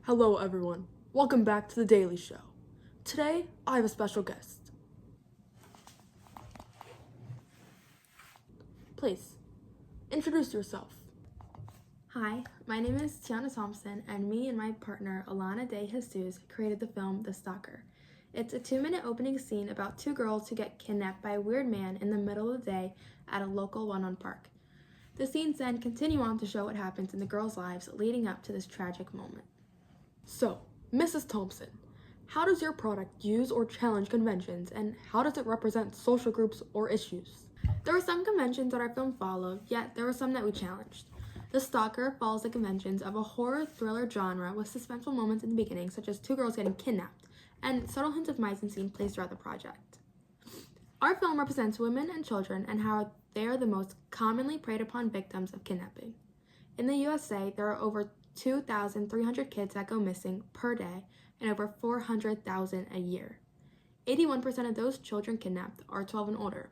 Hello everyone, welcome back to The Daily Show. Today, I have a special guest. Please, introduce yourself. Hi, my name is Tiana Thompson, and me and my partner Alana De Jesus created the film The Stalker. It's a 2-minute opening scene about two girls who get kidnapped by a weird man in the middle of the day at a local one-on park. The scenes then continue on to show what happens in the girls' lives leading up to this tragic moment. So, Mrs. Thompson, how does your product use or challenge conventions, and how does it represent social groups or issues? There were some conventions that our film followed, yet there were some that we challenged. The Stalker follows the conventions of a horror thriller genre with suspenseful moments in the beginning, such as two girls getting kidnapped, and subtle hints of mise en scene placed throughout the project. Our film represents women and children and how they are the most commonly preyed upon victims of kidnapping. In the USA, there are over 2,300 kids that go missing per day and over 400,000 a year. 81% of those children kidnapped are 12 and older.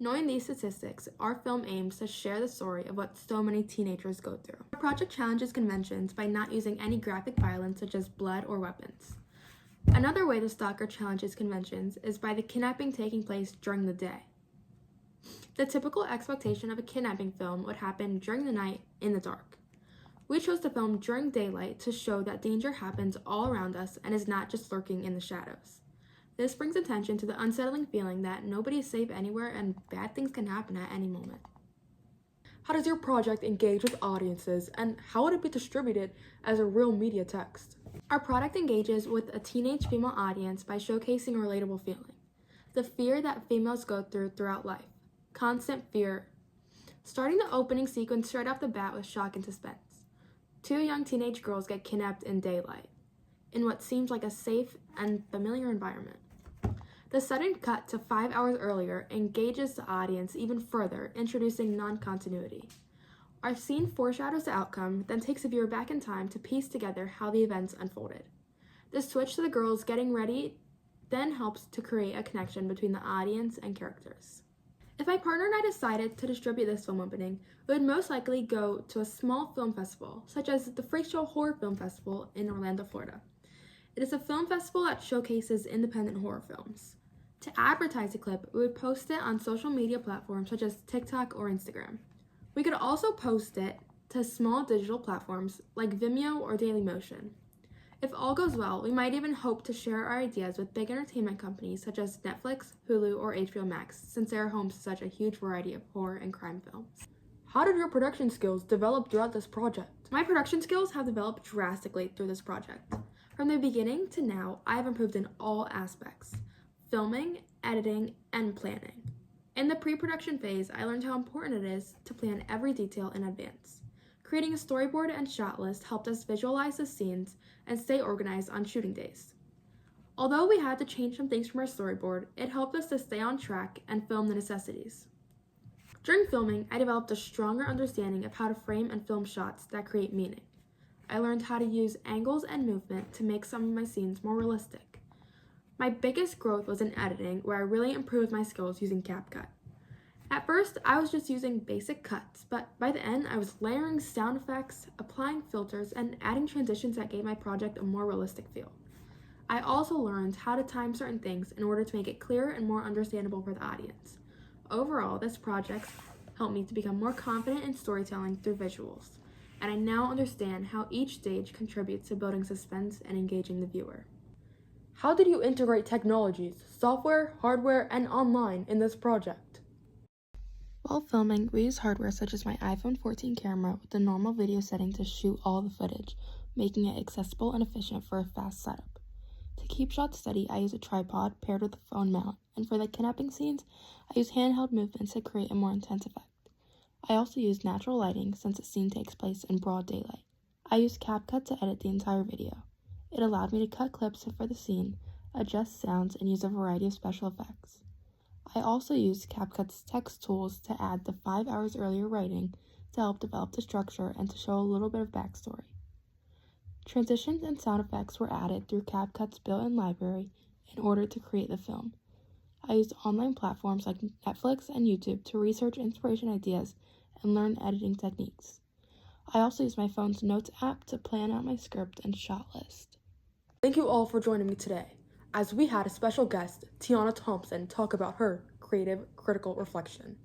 Knowing these statistics, our film aims to share the story of what so many teenagers go through. Our project challenges conventions by not using any graphic violence such as blood or weapons. Another way the Stalker challenges conventions is by the kidnapping taking place during the day. The typical expectation of a kidnapping film would happen during the night in the dark. We chose to film during daylight to show that danger happens all around us and is not just lurking in the shadows. This brings attention to the unsettling feeling that nobody is safe anywhere and bad things can happen at any moment. How does your project engage with audiences, and how would it be distributed as a real media text? Our product engages with a teenage female audience by showcasing a relatable feeling. The fear that females go through throughout life. Constant fear. Starting the opening sequence straight off the bat with shock and suspense. Two young teenage girls get kidnapped in daylight, in what seems like a safe and familiar environment. The sudden cut to 5 hours earlier engages the audience even further, introducing non-continuity. Our scene foreshadows the outcome, then takes the viewer back in time to piece together how the events unfolded. The switch to the girls getting ready then helps to create a connection between the audience and characters. If my partner and I decided to distribute this film opening, we would most likely go to a small film festival, such as the Freak Show Horror Film Festival in Orlando, Florida. It is a film festival that showcases independent horror films. To advertise the clip, we would post it on social media platforms such as TikTok or Instagram. We could also post it to small digital platforms like Vimeo or Dailymotion. If all goes well, we might even hope to share our ideas with big entertainment companies such as Netflix, Hulu, or HBO Max, since they are home to such a huge variety of horror and crime films. How did your production skills develop throughout this project? My production skills have developed drastically through this project. From the beginning to now, I have improved in all aspects: filming, editing, and planning. In the pre-production phase, I learned how important it is to plan every detail in advance. Creating a storyboard and shot list helped us visualize the scenes and stay organized on shooting days. Although we had to change some things from our storyboard, it helped us to stay on track and film the necessities. During filming, I developed a stronger understanding of how to frame and film shots that create meaning. I learned how to use angles and movement to make some of my scenes more realistic. My biggest growth was in editing, where I really improved my skills using CapCut. At first, I was just using basic cuts, but by the end, I was layering sound effects, applying filters, and adding transitions that gave my project a more realistic feel. I also learned how to time certain things in order to make it clearer and more understandable for the audience. Overall, this project helped me to become more confident in storytelling through visuals, and I now understand how each stage contributes to building suspense and engaging the viewer. How did you integrate technologies, software, hardware, and online in this project? While filming, we use hardware such as my iPhone 14 camera with the normal video setting to shoot all the footage, making it accessible and efficient for a fast setup. To keep shots steady, I use a tripod paired with a phone mount, and for the kidnapping scenes, I use handheld movements to create a more intense effect. I also use natural lighting since the scene takes place in broad daylight. I used CapCut to edit the entire video. It allowed me to cut clips for the scene, adjust sounds, and use a variety of special effects. I also used CapCut's text tools to add the 5 hours earlier writing to help develop the structure and to show a little bit of backstory. Transitions and sound effects were added through CapCut's built-in library in order to create the film. I used online platforms like Netflix and YouTube to research inspiration ideas and learn editing techniques. I also use my phone's notes app to plan out my script and shot list. Thank you all for joining me today, as we had a special guest, Tiana Thompson, talk about her creative critical reflection.